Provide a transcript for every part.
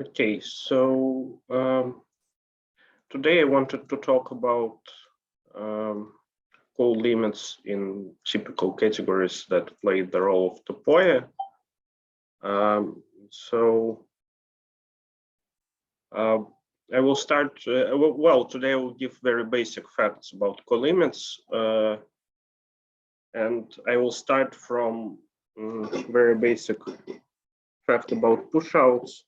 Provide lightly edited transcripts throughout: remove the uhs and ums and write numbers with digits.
Okay, so today I wanted to talk about colimits in typical categories that play the role of topoi. I will start, well, today I will give very basic facts about colimits, and I will start from very basic fact about pushouts.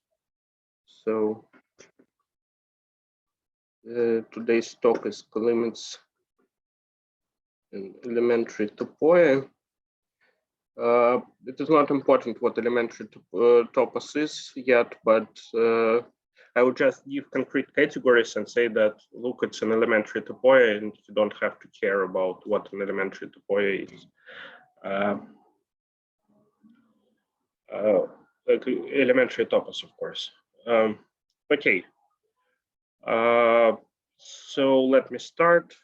So today's talk is colimits in elementary topoi. It is not important what elementary topos is yet, but I will just give concrete categories and say that, look, it's an elementary topoi and you don't have to care about what an elementary topoi is. Like elementary topos, of course. Okay. So let me start.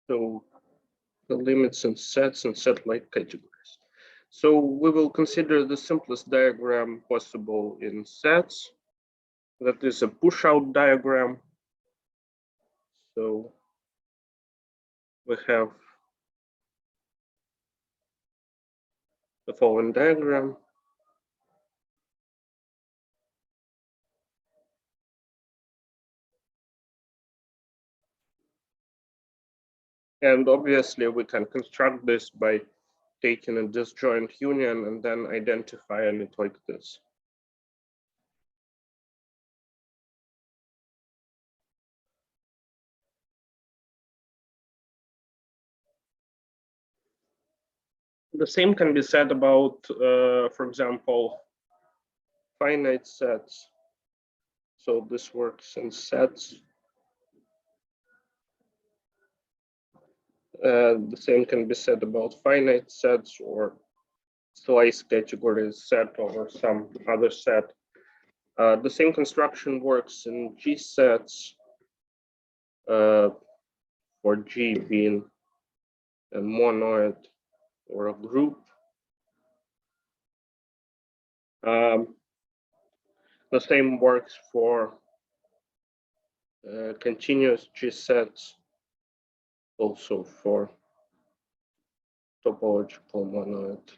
So the limits and sets and set-like categories. So we will consider the simplest diagram possible in sets. That is a push-out diagram. So we have the following diagram. And obviously we can construct this by taking a disjoint union and then identifying it like this. The same can be said about, for example, finite sets. So this works in sets. The same can be said about finite sets or slice categories set over some other set. The same construction works in G sets, for G being a monoid or a group. The same works for continuous G sets, also for topological monoid.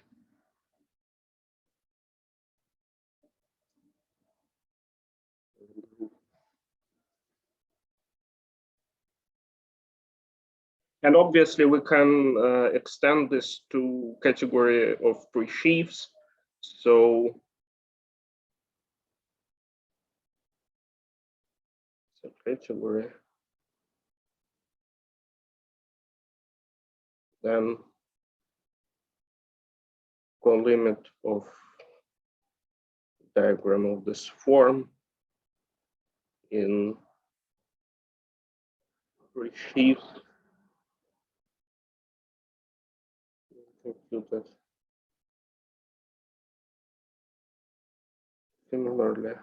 And obviously we can extend this to category of pre-sheaves. So category, then colimit of diagram of this form in pre-sheaves. Computed similarly.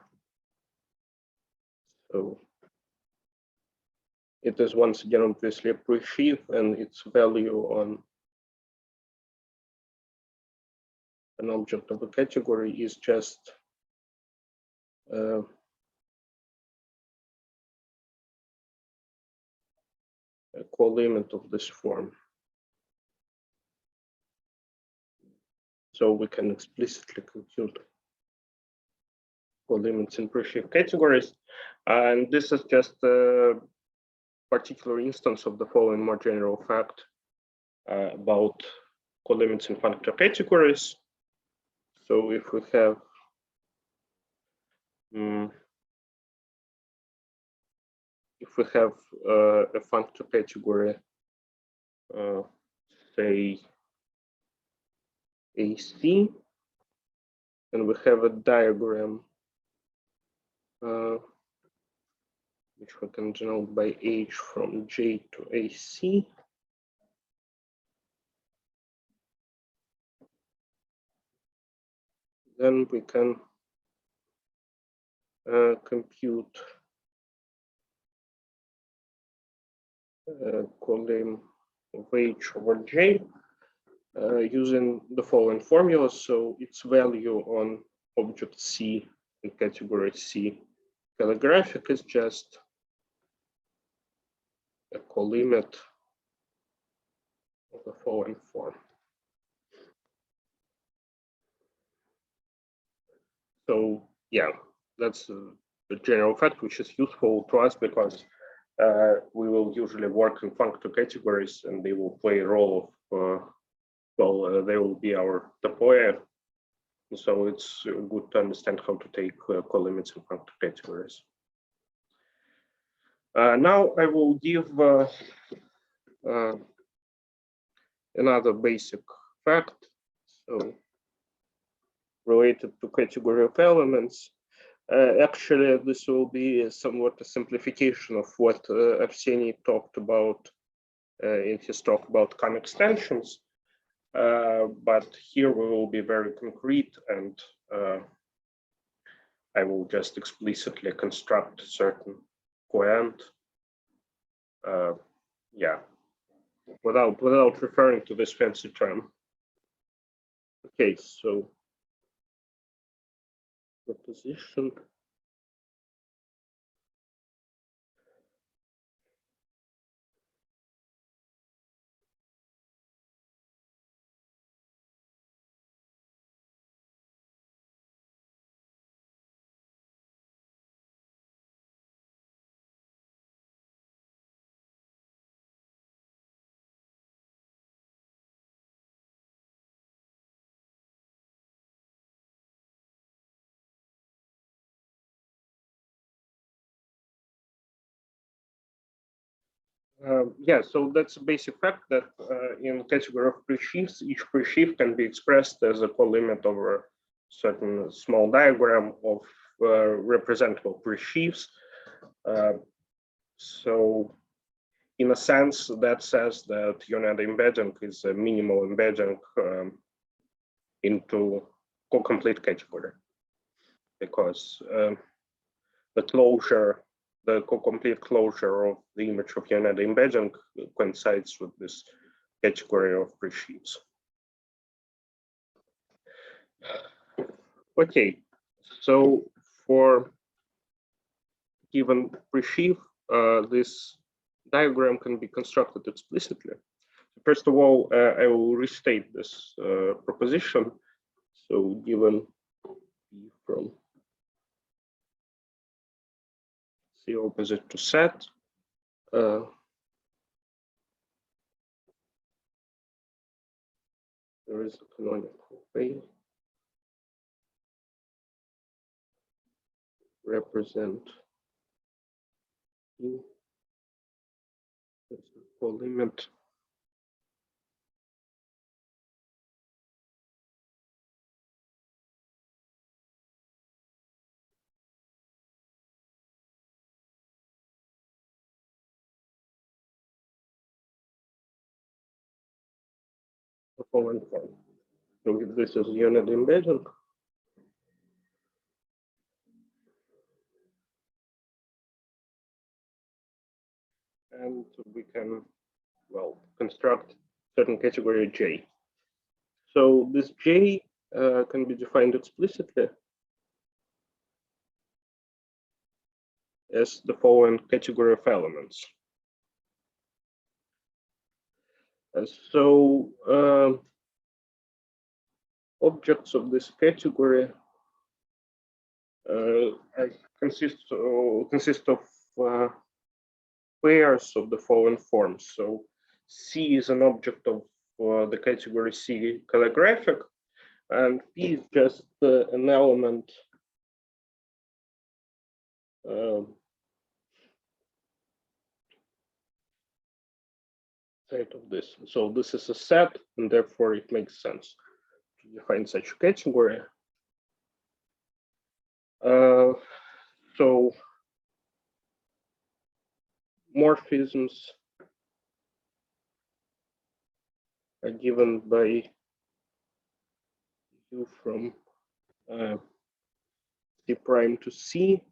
So it is once again obviously a pre-sheaf, and its value on an object of a category is just a colimit of this form. So we can explicitly compute colimits in pre-sheaf categories. And this is just a particular instance of the following more general fact about colimits in functor categories. So if we have a functor category, say AC, and we have a diagram which we can denote by H from J to AC. Then we can compute colim of H over J using the following formula. So its value on object C in category C calligraphic is just a colimit of the following form. So yeah, that's the general fact, which is useful to us because we will usually work in functor categories, and they will play a role of they will be our topoi. So it's good to understand how to take colimits in functor categories. Now I will give another basic fact, so related to category of elements. Actually, this will be somewhat a simplification of what Arseny talked about in his talk about COM extensions. But here we will be very concrete, and I will just explicitly construct certain coend. Yeah, without referring to this fancy term. Okay, so proposition. Yeah, so that's a basic fact that in category of presheaves, each presheaf can be expressed as a colimit over a certain small diagram of representable presheaves. So in a sense, that says that unit embedding is a minimal embedding into complete category, because the closure, the complete closure of the image of unit embedding coincides with this category of presheaves. Okay, so for given presheaf, this diagram can be constructed explicitly. First of all, I will restate this proposition. So given B from C opposite to set, there is a canonical way represent E as a colimit of following form. So if this is unit embedding, and we can, well, construct certain category J. So this J can be defined explicitly as the following category of elements. So objects of this category consist of pairs of the following forms. So C is an object of the category C calligraphic, and P is just an element set of this. So this is a set, and therefore it makes sense to define such a category. So morphisms are given by U from C prime to C,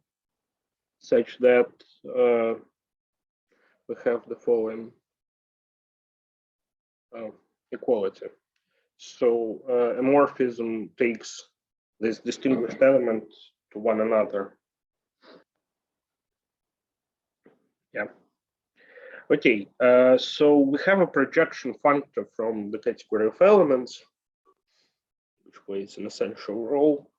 such that we have the following equality. So a morphism takes this distinguished element to one another. Yeah. Okay, so we have a projection functor from the category of elements, which plays an essential role.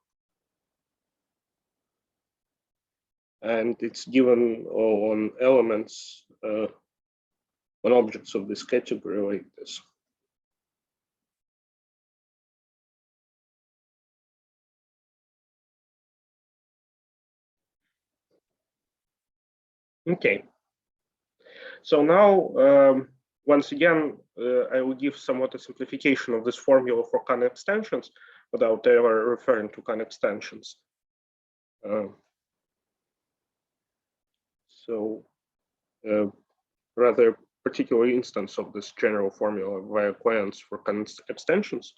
And it's given on elements, on objects of this category like this. Okay. So now, once again, I will give somewhat a simplification of this formula for Kan extensions without ever referring to Kan extensions. Rather particular instance of this general formula via equivalence for Kan extensions.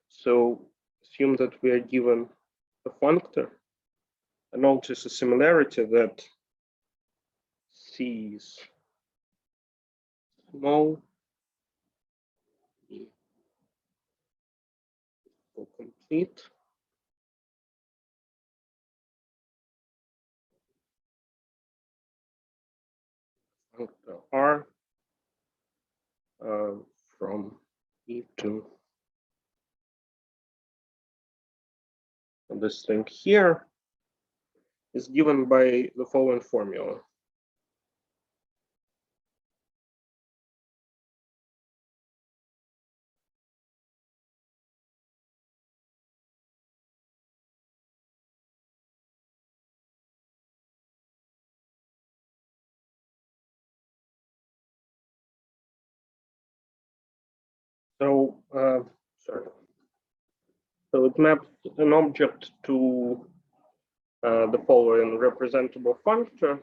So assume that we are given a functor, and notice a similarity that C is small, complete. Functor R from E to this thing here is given by the following formula. So, sorry. So it maps an object to the following representable functor.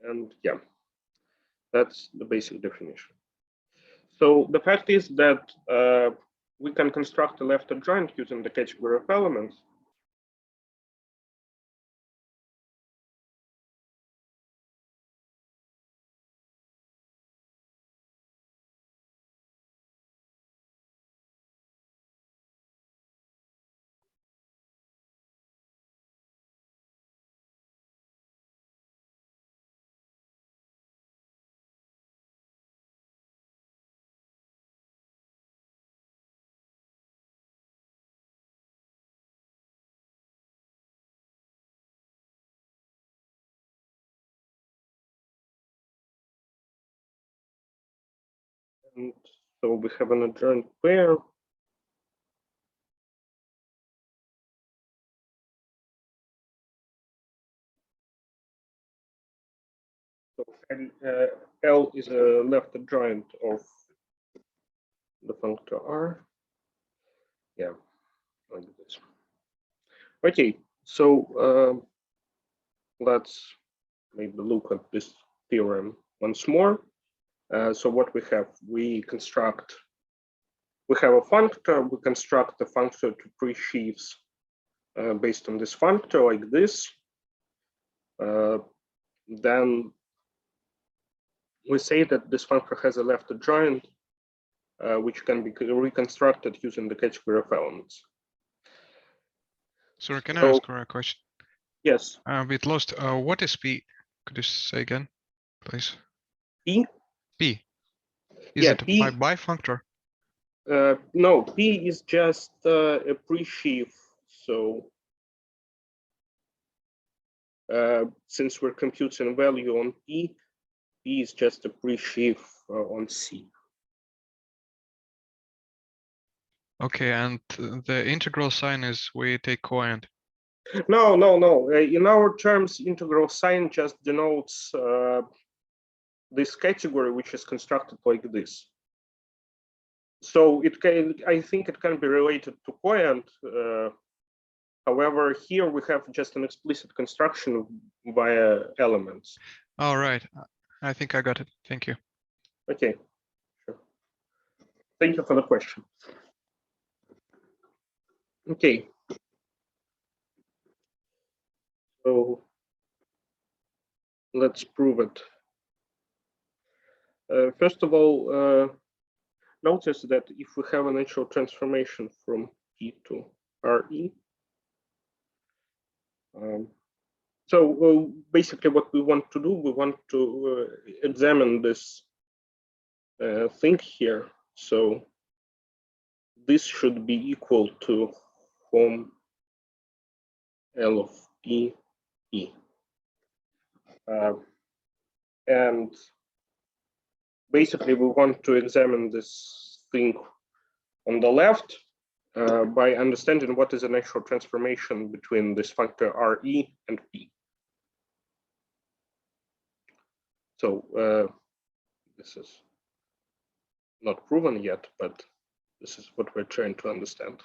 And yeah, that's the basic definition. So the fact is that we can construct a left adjoint using the category of elements. And so we have an adjoint pair. So L is a left adjoint of the functor R. Yeah, like this. Okay, so let's maybe look at this theorem once more. So what we have a functor, we construct the functor to pre-sheaves based on this functor like this. Then we say that this functor has a left adjoint, which can be reconstructed using the category of elements. Sorry, can I ask a question? Yes. I'm a bit lost. What is P? Could you say again, please? P? P. Is it P? A bifunctor? No, P is just a pre-sheaf. So since we're computing value on P is just a pre-sheaf on C. Okay, and the integral sign is we take coend. No. In our terms, integral sign just denotes this category, which is constructed like this. So it can, I think it can be related to coend. However, here we have just an explicit construction via elements. All right. I think I got it. Thank you. Okay. Sure. Thank you for the question. Okay. So let's prove it. First of all, notice that if we have a natural transformation from P to RE, so basically what we want to do, we want to examine this thing here. So this should be equal to hom L of P E. And basically we want to examine this thing on the left by understanding what is the natural transformation between this functor RE and P. So this is not proven yet, but this is what we're trying to understand.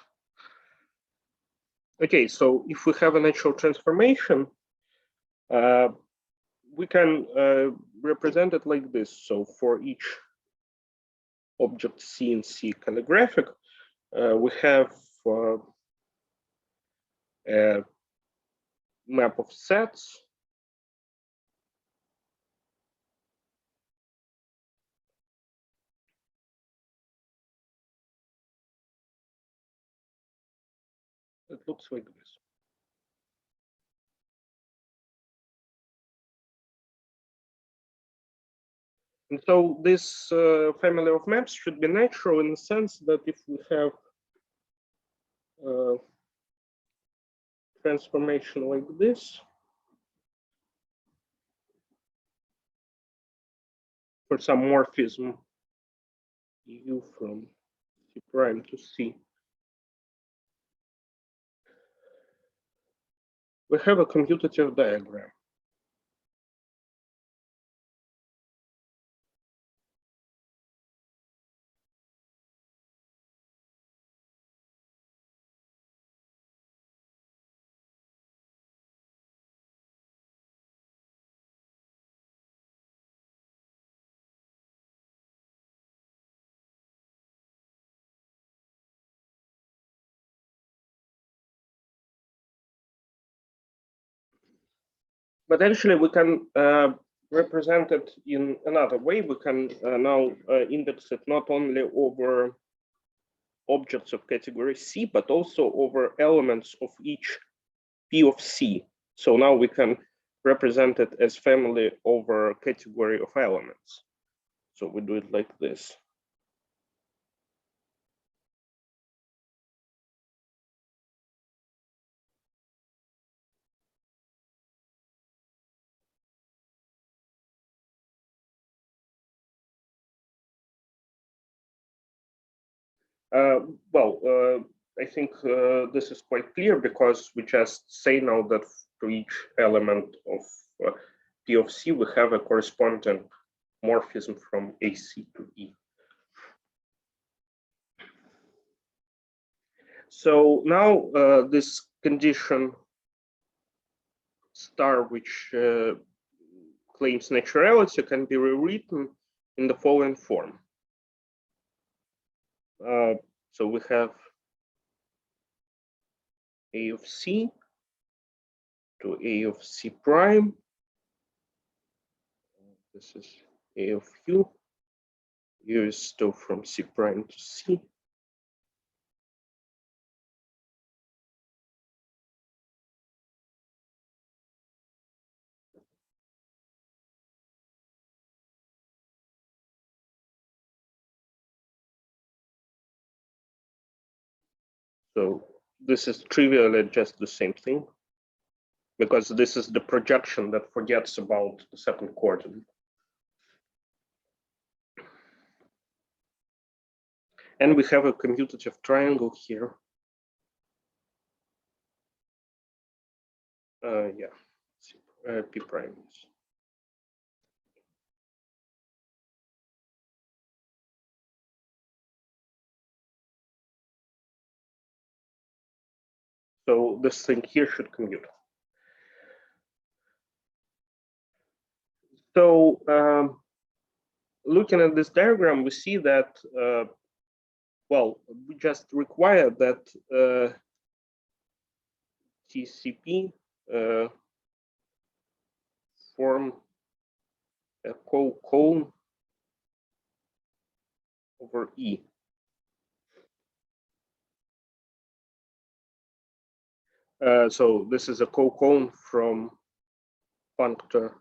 Okay, so if we have a natural transformation, we can represent it like this. So for each object C in C calligraphic, we have a map of sets. It looks like this. And so this family of maps should be natural in the sense that if we have transformation like this, for some morphism U from C prime to C, we have a commutative diagram. But actually, we can represent it in another way. We can now index it not only over objects of category C, but also over elements of each P of C. So now we can represent it as family over category of elements. So we do it like this. I think this is quite clear because we just say now that to each element of P of C, we have a corresponding morphism from AC to E. So now this condition star, which claims naturality, can be rewritten in the following form. So we have A of C to A of C prime. This is A of U. U is still from C prime to C. So this is trivially just the same thing, because this is the projection that forgets about the second coordinate. And we have a commutative triangle here. P prime. So this thing here should commute. So looking at this diagram, we see that, we just require that TCP form a co-cone over E. So this is a co-cone from functor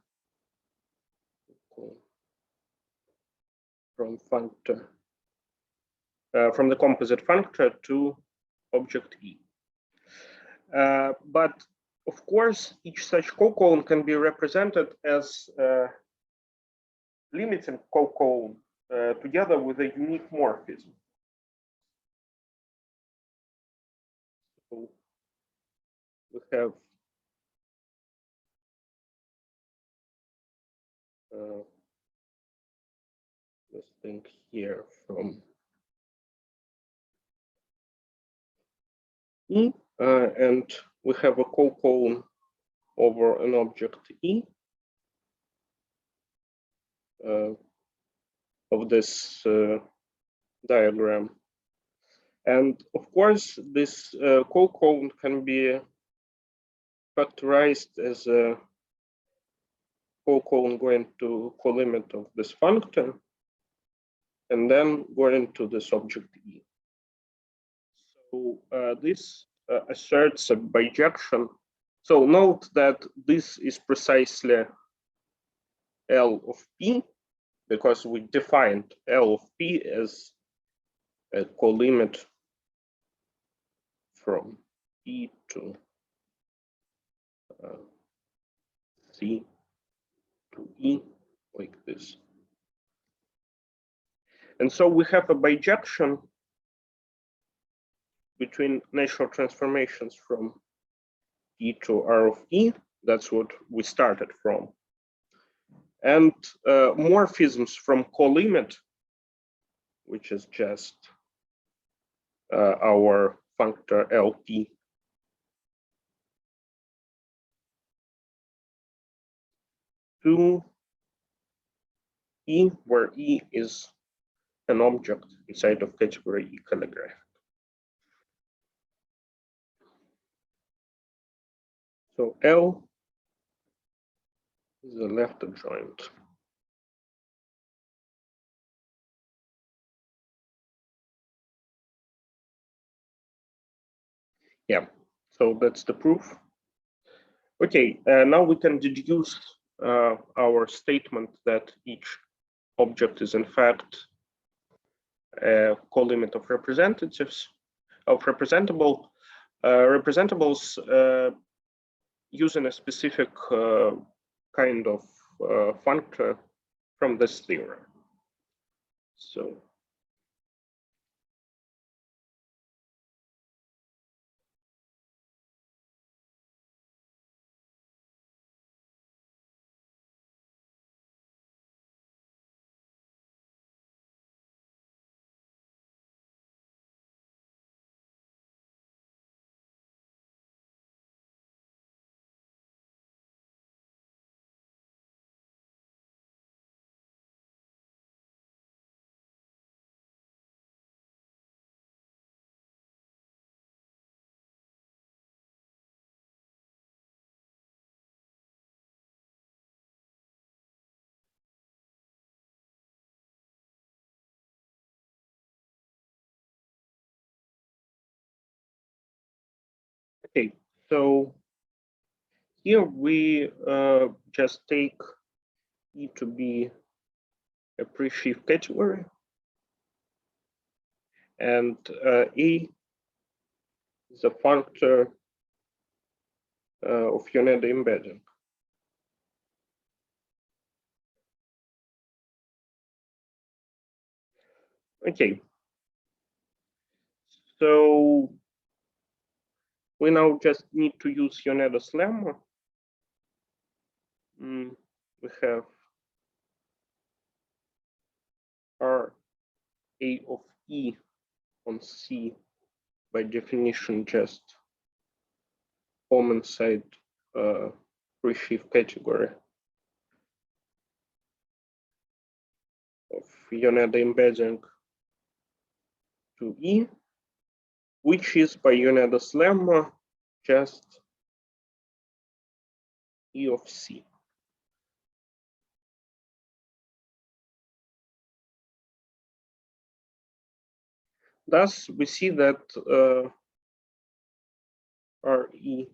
from the composite functor to object E. But of course, each such co-cone can be represented as limiting co-cone together with a unique morphism. So we have this thing here from E, and we have a co-cone over an object E of this diagram. And of course, this co-cone can be factorized as a co-cone going to colimit of this functor, and then going to this object E. So this asserts a bijection. So note that this is precisely L of P, because we defined L of P as a colimit from E to C to E, like this. And so we have a bijection between natural transformations from E to R of E. That's what we started from. And morphisms from colimit, which is just our functor LP, to E, where E is an object inside of category E calligraph. So L is the left adjoint. Yeah, so that's the proof. Okay, now we can deduce our statement that each object is in fact a colimit of representatives, of representables using a specific kind of functor from this theorem. So okay, so here we just take E to be a pre-sheaf category, and A is a functor of Yoneda embedding. Okay, so we now just need to use Yoneda's lemma. We have R A of E on C, by definition, just home inside pre-sheaf category of Yoneda embedding to E, which is by Yoneda's lemma just E of C. Thus, we see that RE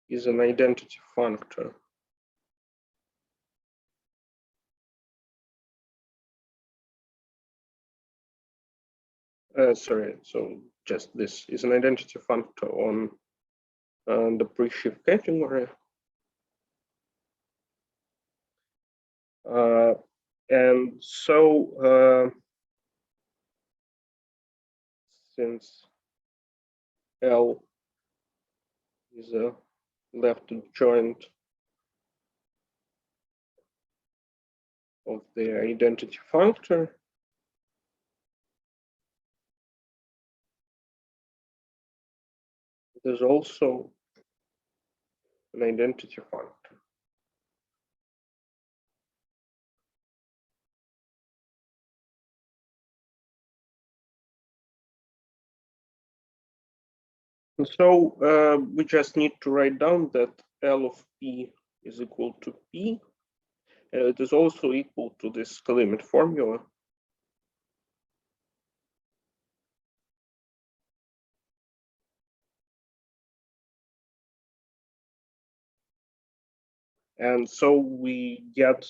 is an identity functor. Sorry, so just this is an identity functor on the pre-shift category. And so since L is a left adjoint of the identity functor, there's also an identity functor. And so we just need to write down that L of P is equal to P. It is also equal to this colimit formula. And so we get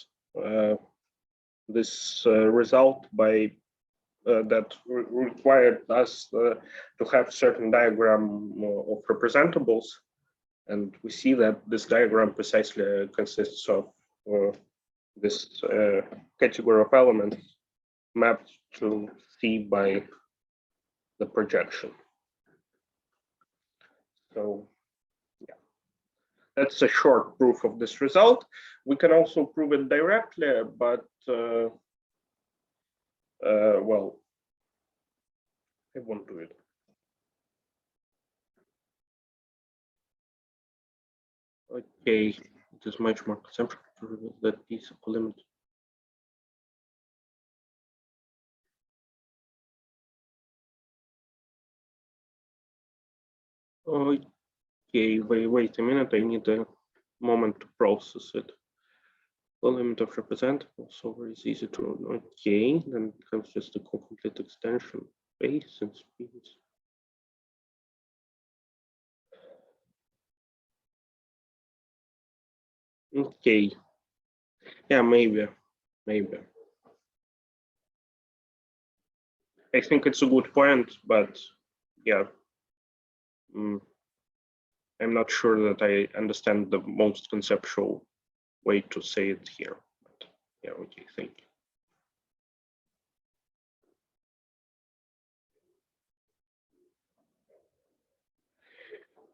this result by that required us to have certain diagram of representables. And we see that this diagram precisely consists of this category of elements mapped to C by the projection. So yeah, that's a short proof of this result. We can also prove it directly, but well, I won't do it. Okay, it is much more conceptual to reveal that piece of colimit. Okay, wait a minute, I need a moment to process it. Colimit of representables over is easy to, okay, then it becomes just a complete extension, base and speeds. Okay, yeah, maybe. I think it's a good point, but yeah, I'm not sure that I understand the most conceptual way to say it here. But yeah, okay, thank you.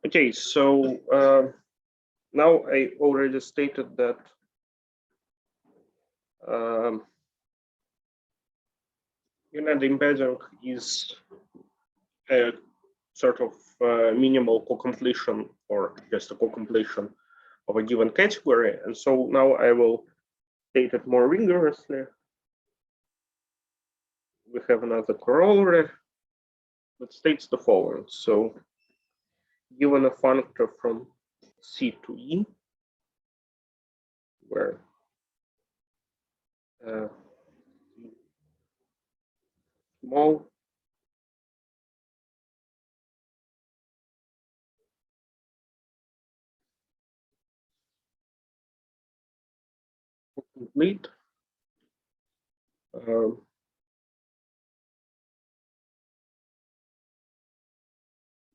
Okay, so now I already stated that unit embedding is a sort of minimal co-completion or just a co-completion of a given category. And so now I will state it more rigorously. We have another corollary that states the following. So given a functor from C to E, where small complete,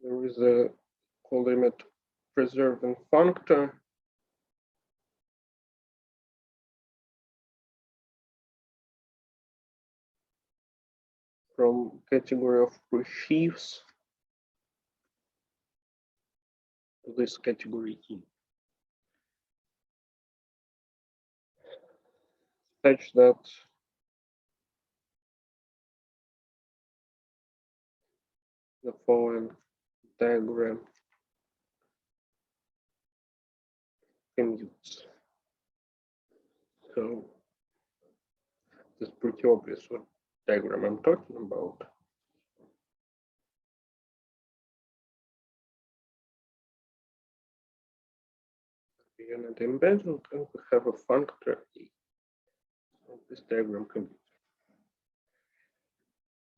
there is a colimit preserving functor from category of pre-sheaves to this category E, such that the following diagram can use. So it's pretty obvious what diagram I'm talking about. Unit embedding, and we have a functor E. So this diagram can be.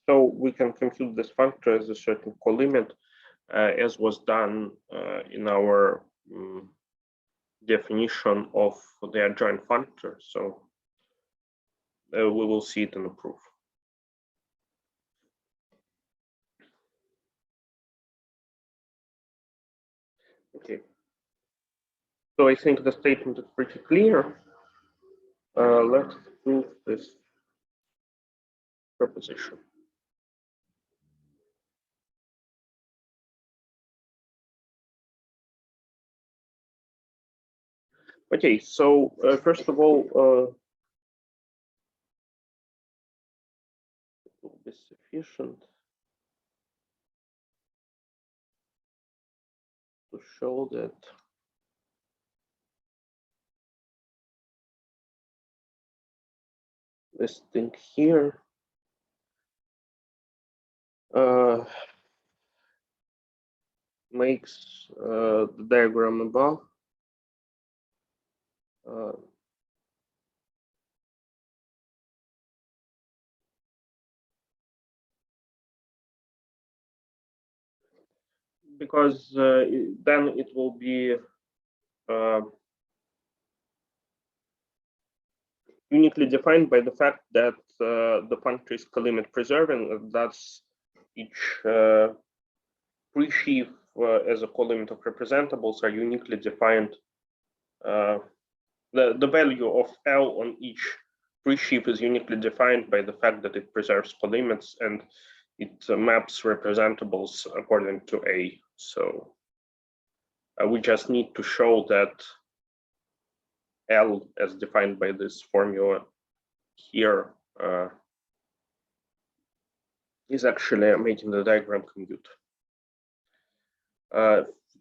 So we can compute this functor as a certain colimit, as was done in our definition of the adjoint functor. So we will see it in the proof. Okay. So I think the statement is pretty clear. Let's prove this proposition. Okay, so first of all, it will be sufficient to show that this thing here makes the diagram above because then it will be uniquely defined by the fact that the functor is colimit preserving, and thus each pre-sheaf as a colimit of representables are uniquely defined. The value of L on each pre-sheaf is uniquely defined by the fact that it preserves colimits and it maps representables according to A. So we just need to show that L, as defined by this formula here, is actually making the diagram compute.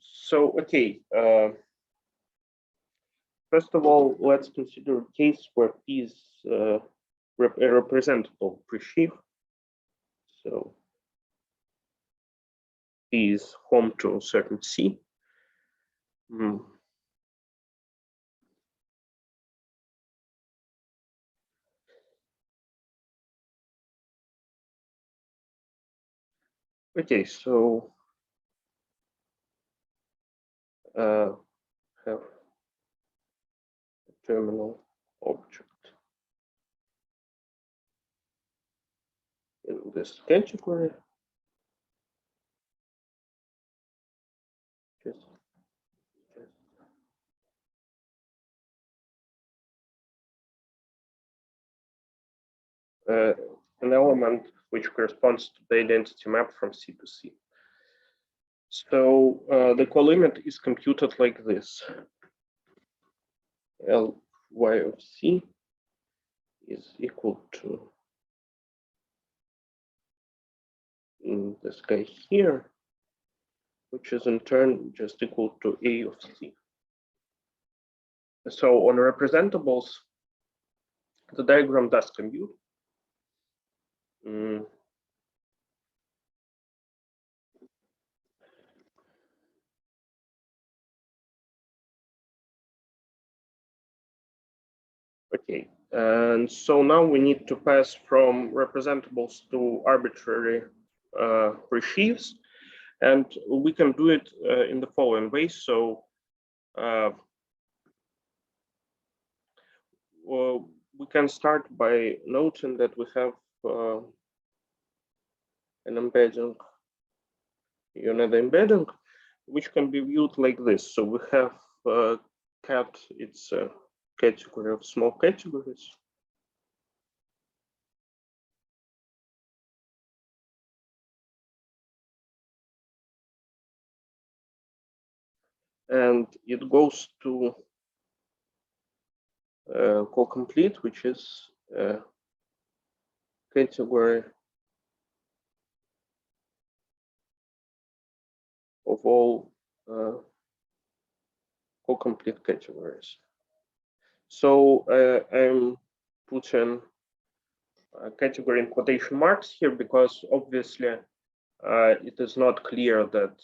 So, okay. First of all, let's consider a case where P is a representable pre-sheaf. So P is home to a certain C. Okay, so have a terminal object in this category. An element which corresponds to the identity map from C to C. So the colimit is computed like this. Ly of C is equal to, in this guy here, which is in turn just equal to A of C. So on representables, the diagram does compute. Okay, and so now we need to pass from representables to arbitrary pre-sheaves, and we can do it in the following way. So well, we can start by noting that we have an embedding, unit embedding, which can be viewed like this. So we have cat, it's a category of small categories. And it goes to co-complete, which is category of all co-complete categories. So I'm putting category in quotation marks here because obviously it is not clear that,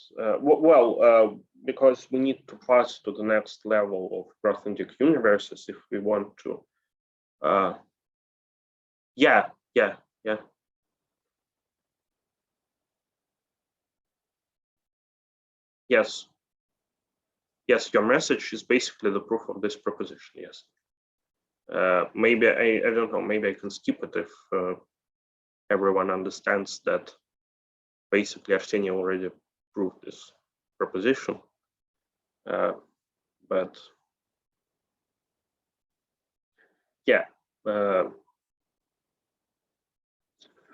because we need to pass to the next level of Grothendieck universes if we want to. Yeah. Yes, your message is basically the proof of this proposition, yes. Maybe, I don't know, maybe I can skip it if everyone understands that basically Arsenia already proved this proposition. But yeah,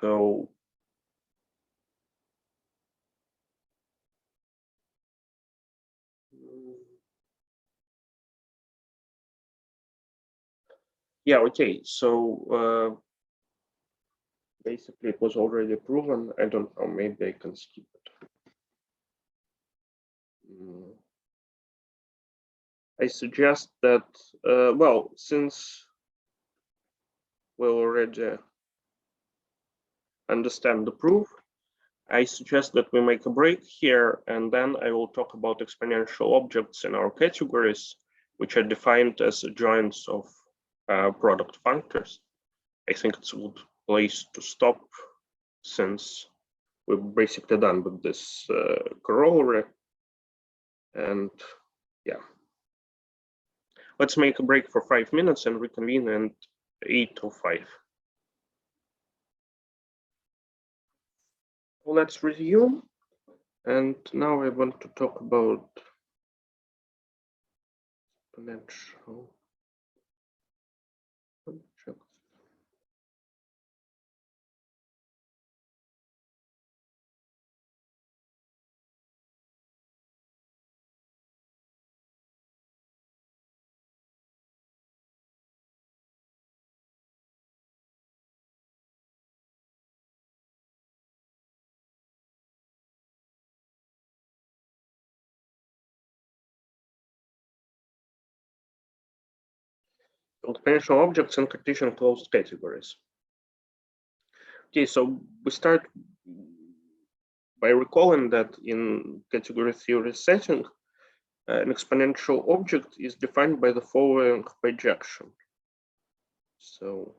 so yeah, okay, so basically it was already proven. I don't know, maybe I can skip it. I suggest that, well, since we already understand the proof, I suggest that we make a break here, and then I will talk about exponential objects in our categories, which are defined as adjoints of product functors. I think it's a good place to stop since we're basically done with this corollary. And yeah, let's make a break for 5 minutes and reconvene at 8:05. Let's resume. And now I want to talk about exponential objects. Exponential objects in Cartesian closed categories. Okay, so we start by recalling that in category theory setting, an exponential object is defined by the following bijection. So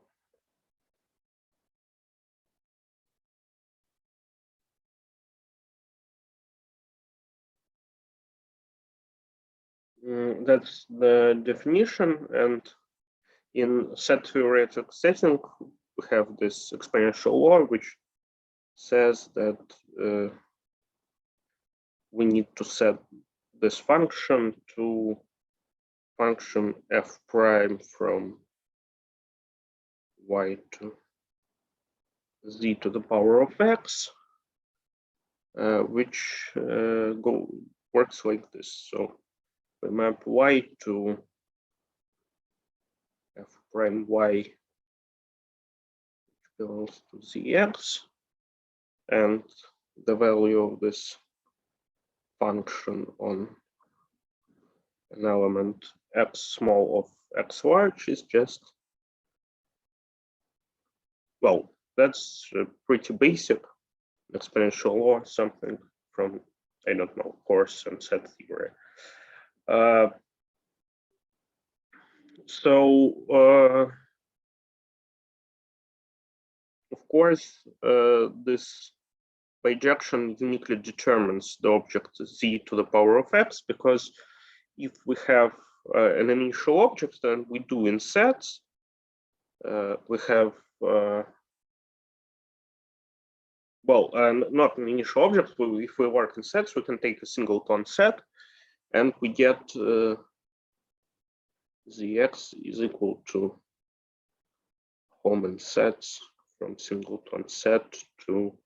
that's the definition, and in set theoretic setting, we have this exponential law, which says that we need to set this function to function f prime from y to z to the power of x, which works like this. So we map y to f prime y, which belongs to zx, and the value of this function on an element x small of x large is just, well, that's pretty basic exponential law, something from, I don't know, course and set theory. Of course, this bijection uniquely determines the object z to the power of x, because if we have an initial object, then we do in sets, we have, not an initial object, if we work in sets, we can take a singleton set, and we get zx is equal to Hohmann sets from singleton set to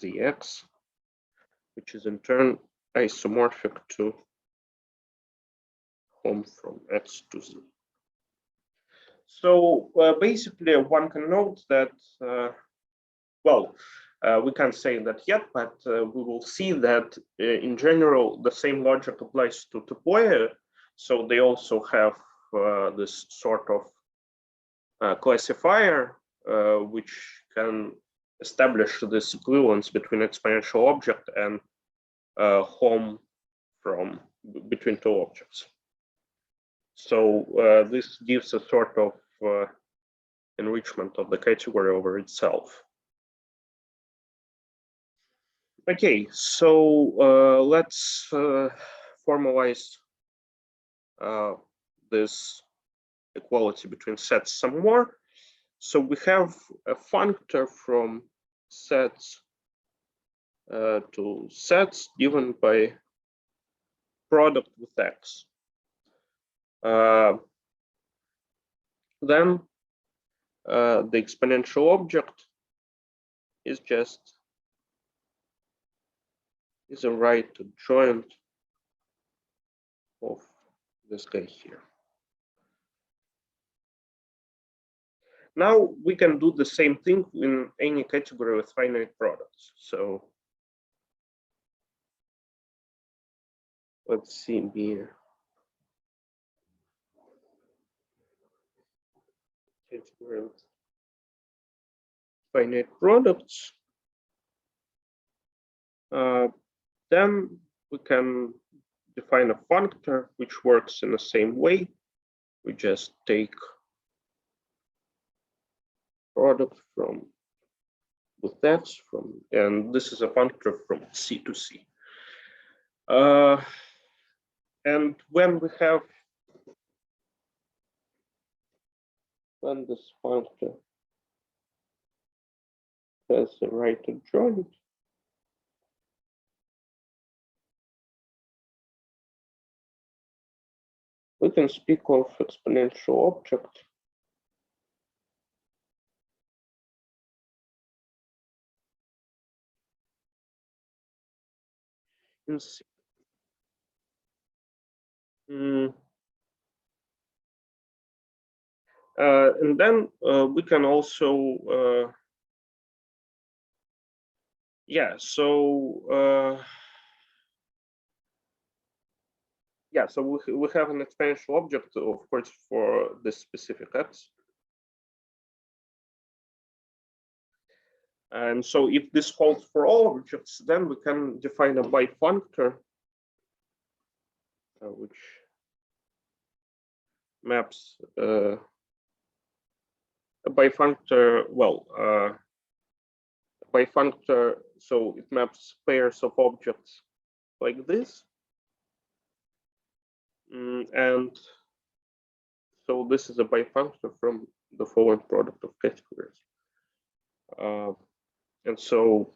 zx, which is in turn isomorphic to home from X to Z. So basically, one can note that, we can't say that yet, but we will see that in general, the same logic applies to topoi. So they also have this sort of classifier, which can establish this equivalence between exponential object and home from between two objects. So this gives a sort of enrichment of the category over itself. Okay, so let's formalize this equality between sets some more. So we have a functor from sets to sets given by product with X. Then the exponential object is a right adjoint of this guy here. Now we can do the same thing in any category with finite products. So let's see here. Category with finite products. Then we can define a functor which works in the same way. We just take product from with X from, and this is a functor from C to C. And when this functor has a right adjoint, we can speak of exponential object in C. And then we can also, so we have an exponential object, of course, for this specific X. And so if this holds for all objects, then we can define a bifunctor, which maps a bifunctor, bifunctor, so it maps pairs of objects like this. And so this is a bifunctor from the following product of categories. And so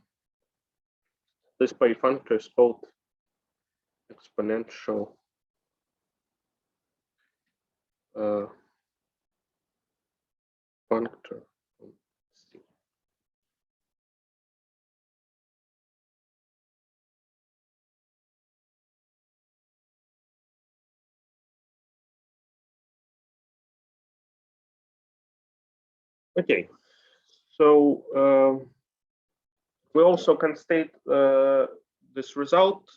this bifunctor is called exponential functor. Okay, so we also can state this result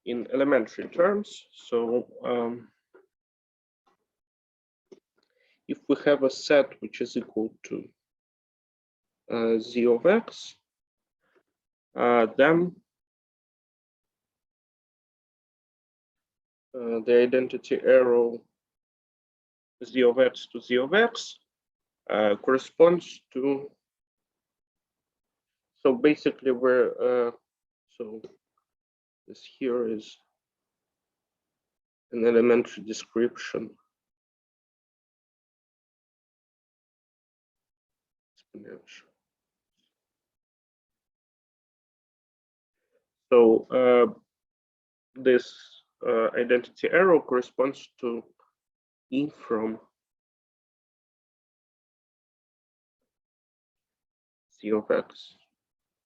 in elementary terms. So if we have a set which is equal to z of x, then the identity arrow z of x to z of x corresponds to, so basically we're, so this here is an elementary description. Exponential. So this identity arrow corresponds to E from z of x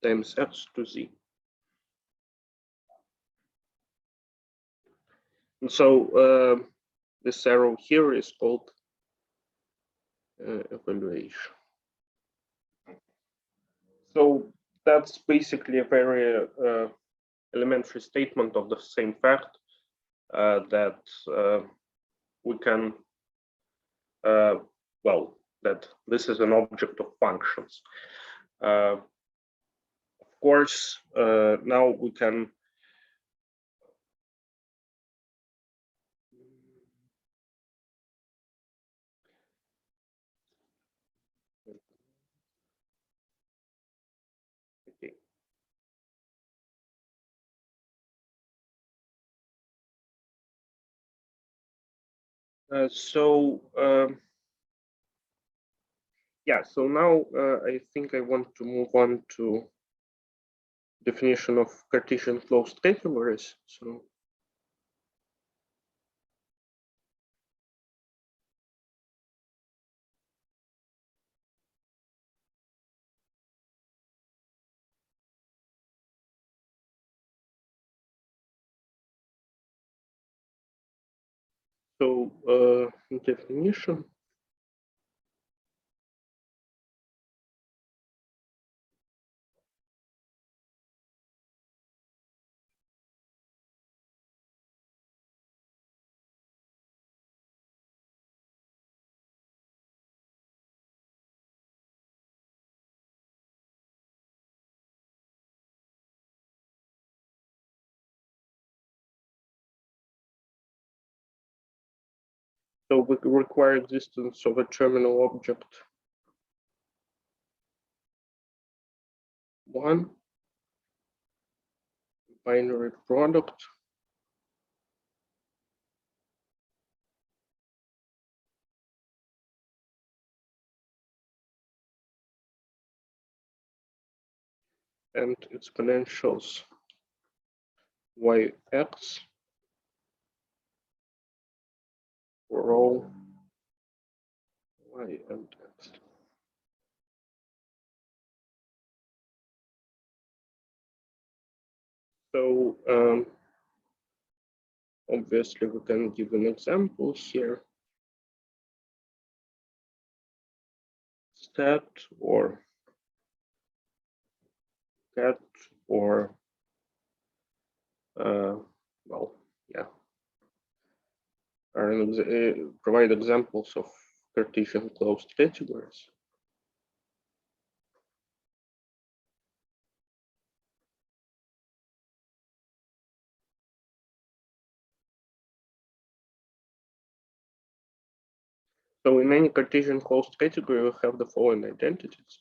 times x to z. And so this arrow here is called evaluation. So that's basically a very elementary statement of the same fact that we can, well, that this is an object of functions. Of course, now we can yeah, so now I think I want to move on to definition of Cartesian closed categories. So definition. So we require existence of a terminal object 1, binary product, and exponentials yx for all y and x. So obviously we can give an example here. Stat or cat or well, yeah, provide examples of Cartesian closed categories. So in any Cartesian closed category, we have the following identities.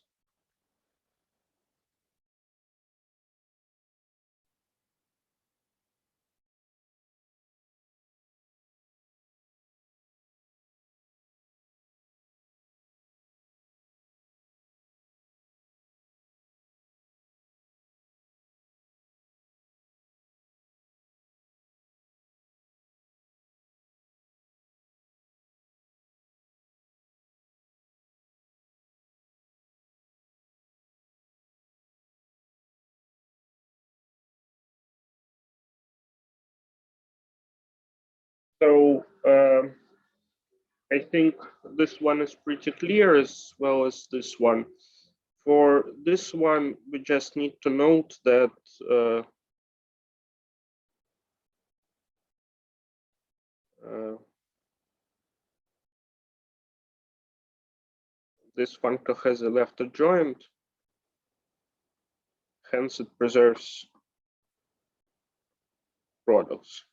So I think this one is pretty clear as well as this one. For this one, we just need to note that this functor has a left adjoint, hence it preserves products.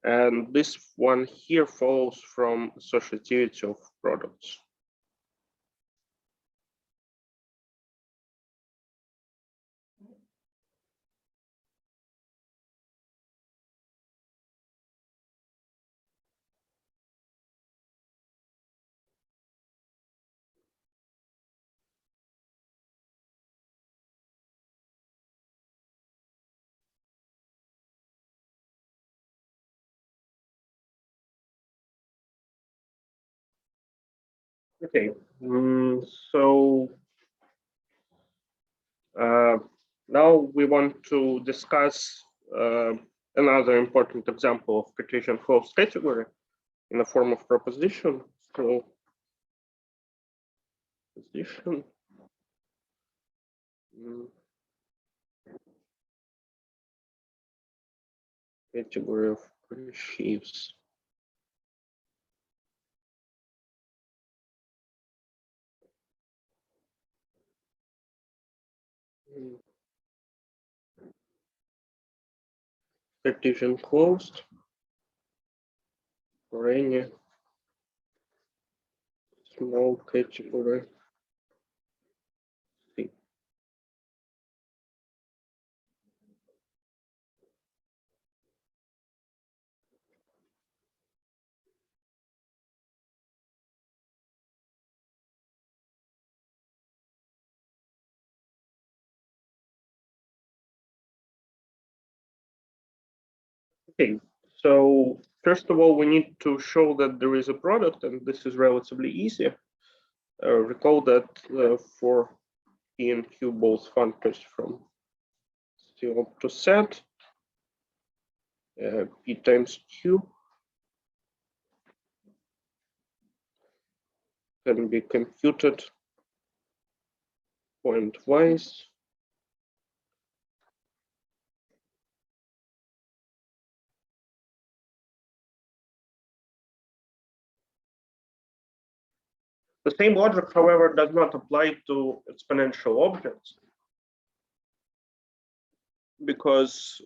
And this one here follows from associativity of products. Okay, so Now we want to discuss another important example of Cartesian closed category in the form of proposition. So position. Category of sheaves. Cartesian closed for any small category C. Okay, so first of all, we need to show that there is a product, and this is relatively easy. Recall that for P and Q, both functors from C up to Z, P times Q can be computed pointwise. The same logic, however, does not apply to exponential objects because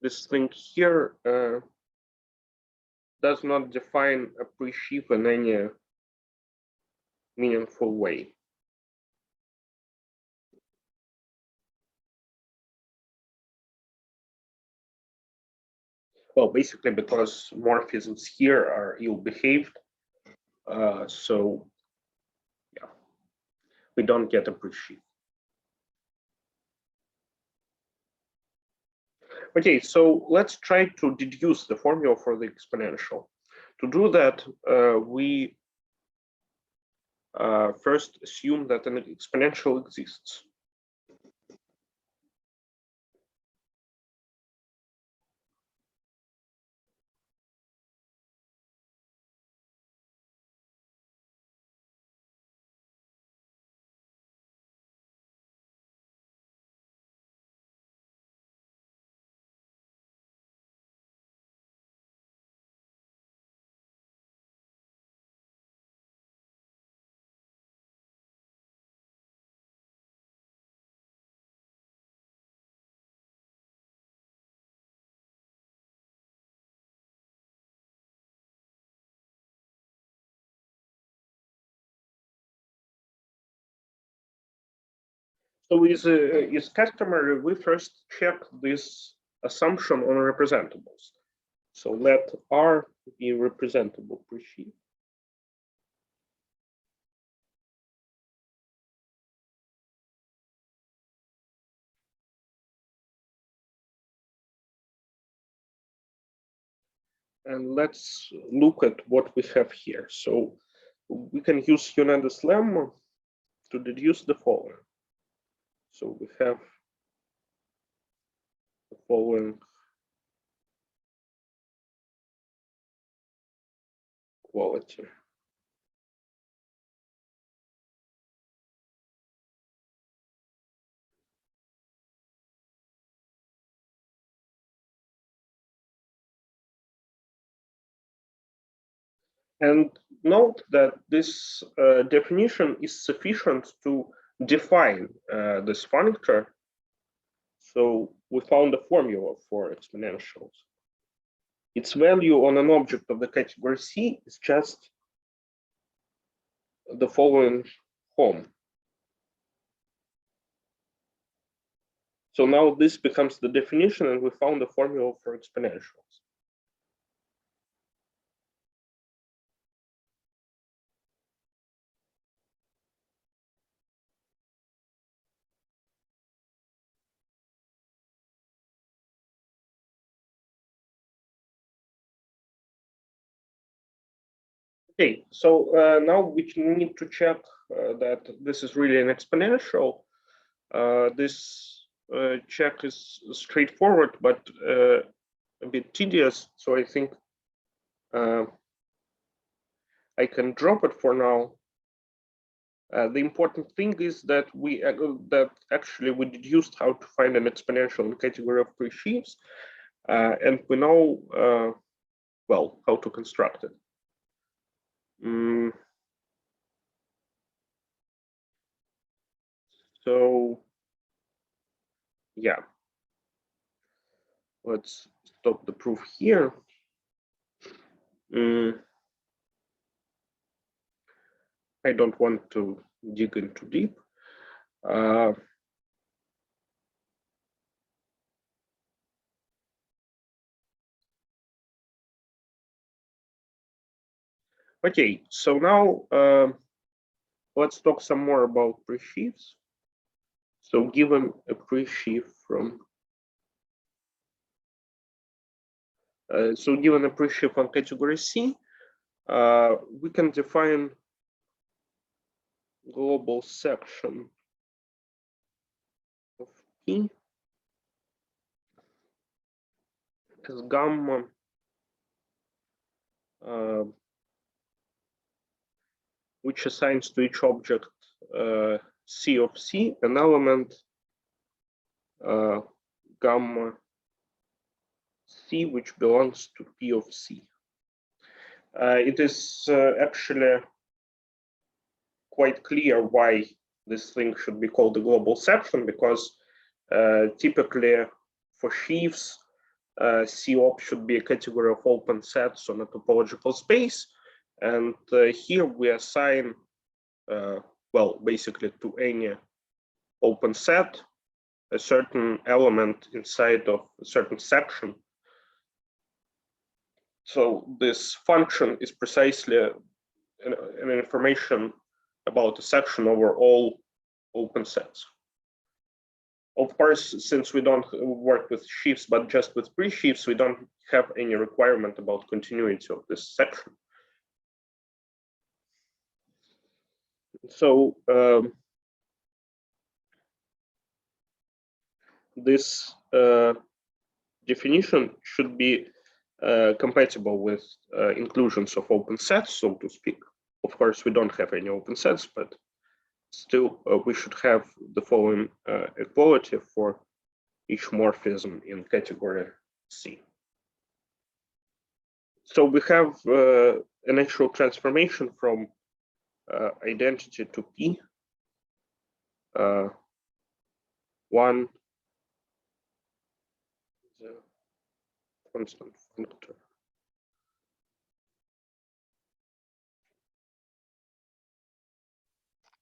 this thing here does not define a pre-sheaf in any meaningful way. Well, basically because morphisms here are ill-behaved, so yeah, we don't get a pre-sheaf. Okay, so let's try to deduce the formula for the exponential. To do that, we first assume that an exponential exists. So is customary, we first check this assumption on representables. So let R be representable pre-sheaf. And let's look at what we have here. So we can use Hernandez lemma to deduce the following. So we have the following quality. And note that this definition is sufficient to define this functor. So we found a formula for exponentials. Its value on an object of the category C is just the following form. So now this becomes the definition, and we found a formula for exponentials. Okay, so now we need to check that this is really an exponential. This check is straightforward, but a bit tedious. So I think I can drop it for now. The important thing is that we actually deduced how to find an exponential in category of pre-sheaves, and we know well how to construct it. So yeah, let's stop the proof here. I don't want to dig in too deep. Okay, so now let's talk some more about pre-sheaves. So given a pre-sheaf from given a pre-sheaf on category C, we can define global section of P as gamma which assigns to each object C of C an element gamma C which belongs to P of C. It is actually quite clear why this thing should be called the global section, because typically for sheaves, C op should be a category of open sets on a topological space. And here we assign, well, basically to any open set, a certain element inside of a certain section. So this function is precisely an information about a section over all open sets. Of course, since we don't work with sheaves, but just with pre-sheaves, we don't have any requirement about continuity of this section. So this definition should be compatible with inclusions of open sets, so to speak. Of course, we don't have any open sets, but still we should have the following equality for each morphism in category C. So we have a natural transformation from identity to P. One the constant functor.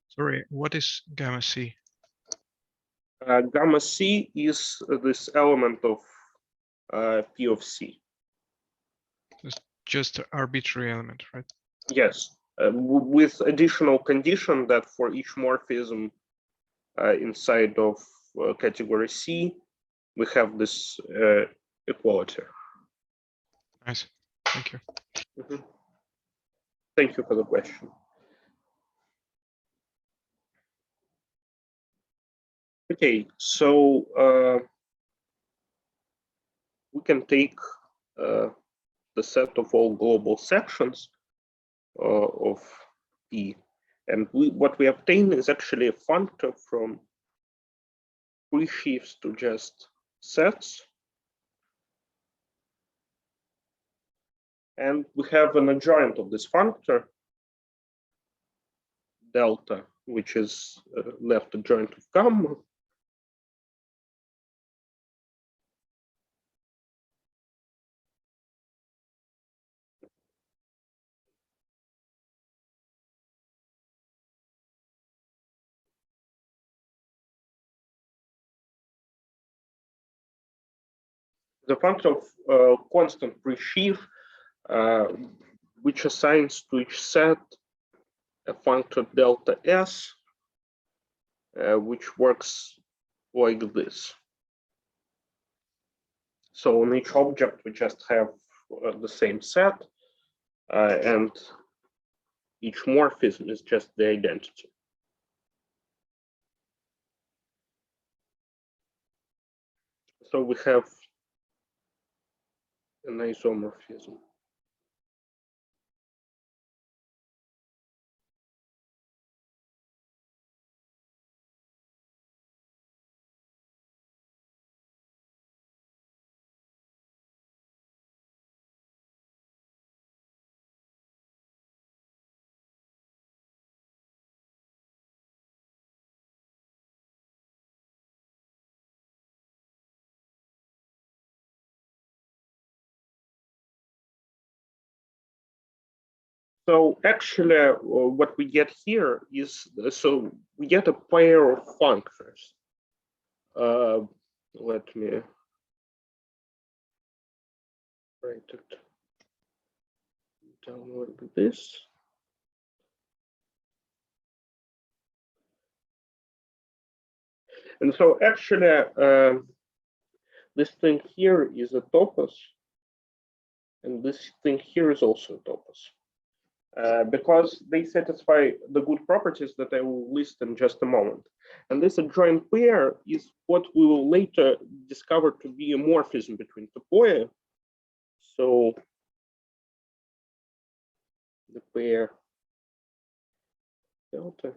Sorry, what is gamma C? Gamma C is this element of P of C. It's just an arbitrary element, right? Yes, with additional condition that for each morphism inside of category C, we have this equality. Nice, thank you. Mm-hmm. Thank you for the question. Okay, so we can take the set of all global sections of P, and what we obtain is actually a functor from pre-sheaves to just sets. And we have an adjoint of this functor, delta, which is left adjoint of gamma. The functor of constant pre-sheaf, which assigns to each set a functor delta S, which works like this. So on each object, we just have the same set, and each morphism is just the identity. So we have an isomorphism. So actually, what we get here is, so we get a pair of functors. Let me write it down like this. And so actually, this thing here is a topos, and this thing here is also a topos. Because they satisfy the good properties that I will list in just a moment. And this adjoint pair is what we will later discover to be a morphism between topoi. So the pair delta,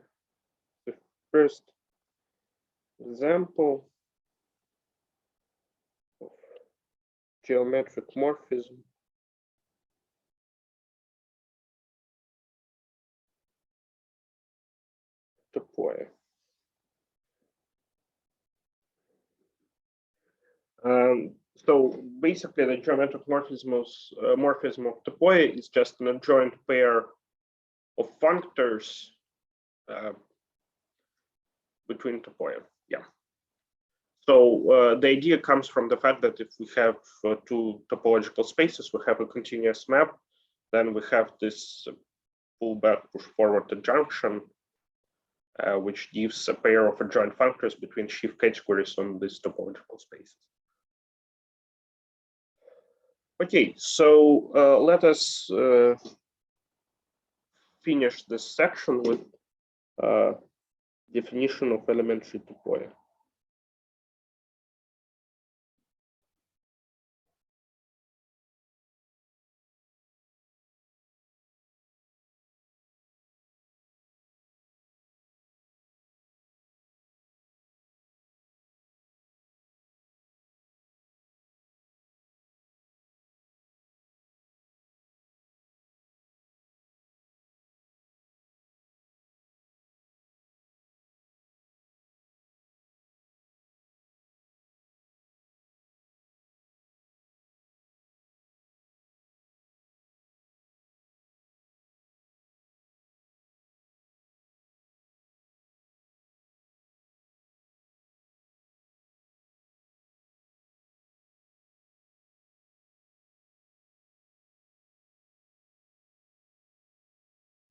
the first example of geometric morphism topoi. So basically, the geometric morphism of topoi is just an adjoint pair of functors between topoi. Yeah. So the idea comes from the fact that if we have two topological spaces, we have a continuous map, then we have this pull back, push forward adjunction, which gives a pair of adjoint functors between sheaf categories on these topological spaces. Okay, so let us finish this section with definition of elementary topoi.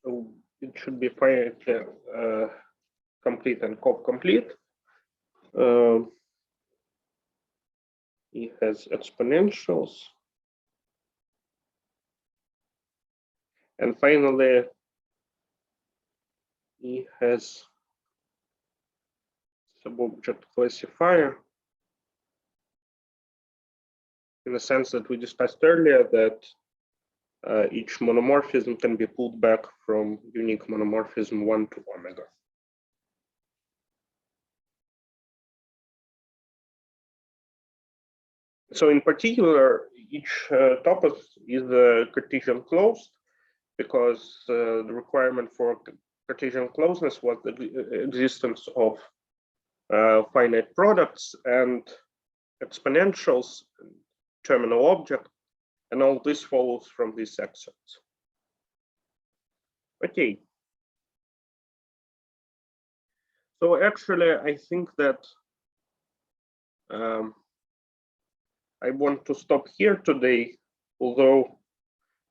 So it should be finitely complete and complete. It has exponentials. And finally, it has subobject classifier in the sense that we discussed earlier that each monomorphism can be pulled back from unique monomorphism 1 to omega. So in particular, each topos is Cartesian closed because the requirement for Cartesian closeness was the existence of finite products and exponentials, terminal object, and all this follows from these excerpts. Okay. So actually, I think that I want to stop here today, although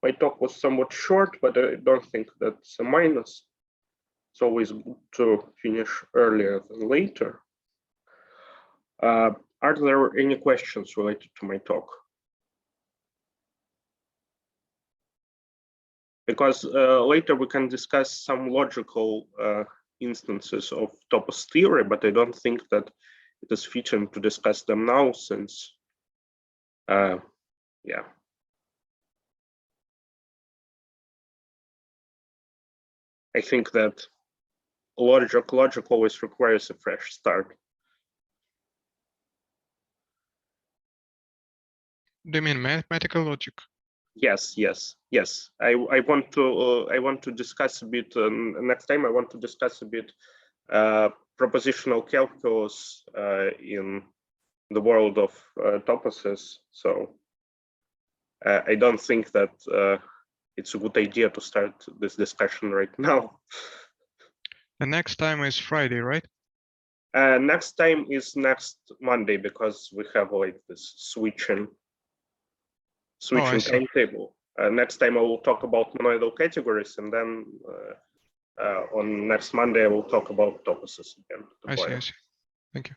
my talk was somewhat short, but I don't think that's a minus. It's always good to finish earlier than later. Are there any questions related to my talk? because later we can discuss some logical instances of topos theory, but I don't think that it is fitting to discuss them now since, yeah. I think that logic always requires a fresh start. Do you mean mathematical logic? Yes. I want to discuss a bit next time. I want to discuss a bit propositional calculus in the world of toposes. So I don't think that it's a good idea to start this discussion right now. The next time is Friday, right? Next time is next Monday because we have like this switching timetable. Next time I will talk about monoidal categories, and then on next Monday I will talk about toposes again. I see. Thank you.